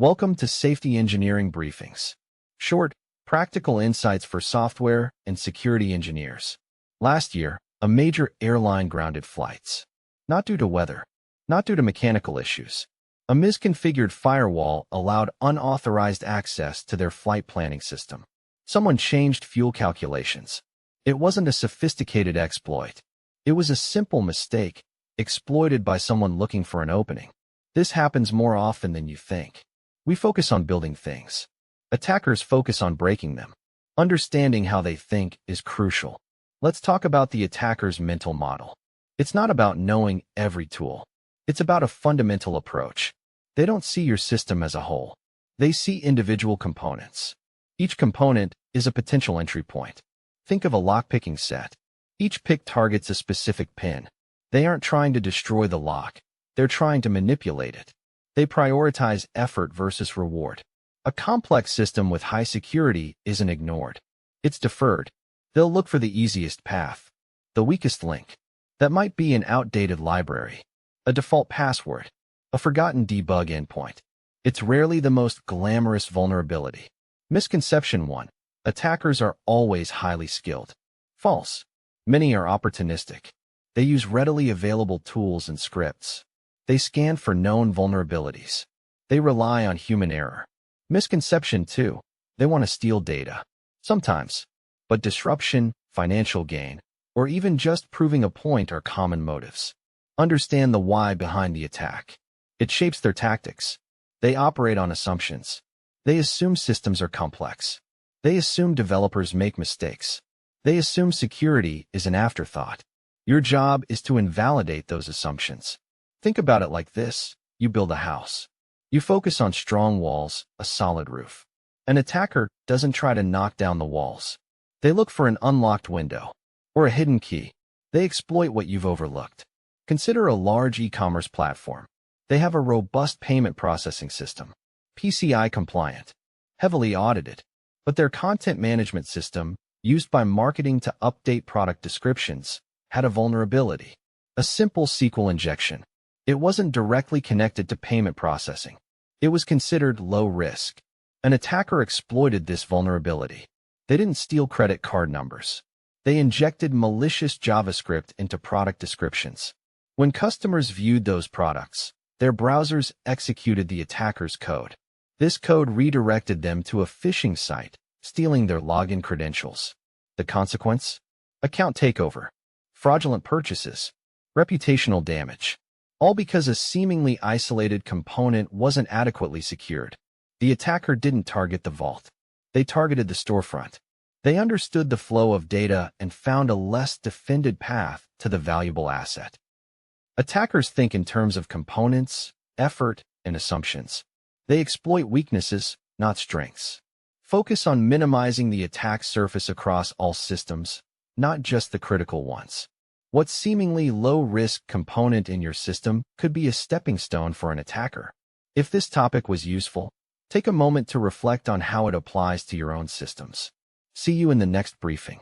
Welcome to Safety Engineering Briefings. Short, practical insights for software and security engineers. Last year, a major airline grounded flights. Not due to weather, not due to mechanical issues. A misconfigured firewall allowed unauthorized access to their flight planning system. Someone changed fuel calculations. It wasn't a sophisticated exploit. It was a simple mistake, exploited by someone looking for an opening. This happens more often than you think. We focus on building things. Attackers focus on breaking them. Understanding how they think is crucial. Let's talk about the attacker's mental model. It's not about knowing every tool. It's about a fundamental approach. They don't see your system as a whole. They see individual components. Each component is a potential entry point. Think of a lock-picking set. Each pick targets a specific pin. They aren't trying to destroy the lock. They're trying to manipulate it. They prioritize effort versus reward. A complex system with high security isn't ignored. It's deferred. They'll look for the easiest path, the weakest link. That might be an outdated library, a default password, a forgotten debug endpoint. It's rarely the most glamorous vulnerability. Misconception 1. Attackers are always highly skilled. False. Many are opportunistic. They use readily available tools and scripts. They scan for known vulnerabilities. They rely on human error. Misconception 2. They want to steal data. Sometimes. But disruption, financial gain, or even just proving a point are common motives. Understand the why behind the attack. It shapes their tactics. They operate on assumptions. They assume systems are complex. They assume developers make mistakes. They assume security is an afterthought. Your job is to invalidate those assumptions. Think about it like this. You build a house. You focus on strong walls, a solid roof. An attacker doesn't try to knock down the walls. They look for an unlocked window or a hidden key. They exploit what you've overlooked. Consider a large e-commerce platform. They have a robust payment processing system, PCI compliant, heavily audited, but their content management system, used by marketing to update product descriptions, had a vulnerability. A simple SQL injection. It wasn't directly connected to payment processing. It was considered low risk. An attacker exploited this vulnerability. They didn't steal credit card numbers. They injected malicious JavaScript into product descriptions. When customers viewed those products, their browsers executed the attacker's code. This code redirected them to a phishing site, stealing their login credentials. The consequence? Account takeover, fraudulent purchases, reputational damage. All because a seemingly isolated component wasn't adequately secured. The attacker didn't target the vault. They targeted the storefront. They understood the flow of data and found a less defended path to the valuable asset. Attackers think in terms of components, effort, and assumptions. They exploit weaknesses, not strengths. Focus on minimizing the attack surface across all systems, not just the critical ones. What seemingly low-risk component in your system could be a stepping stone for an attacker. If this topic was useful, take a moment to reflect on how it applies to your own systems. See you in the next briefing.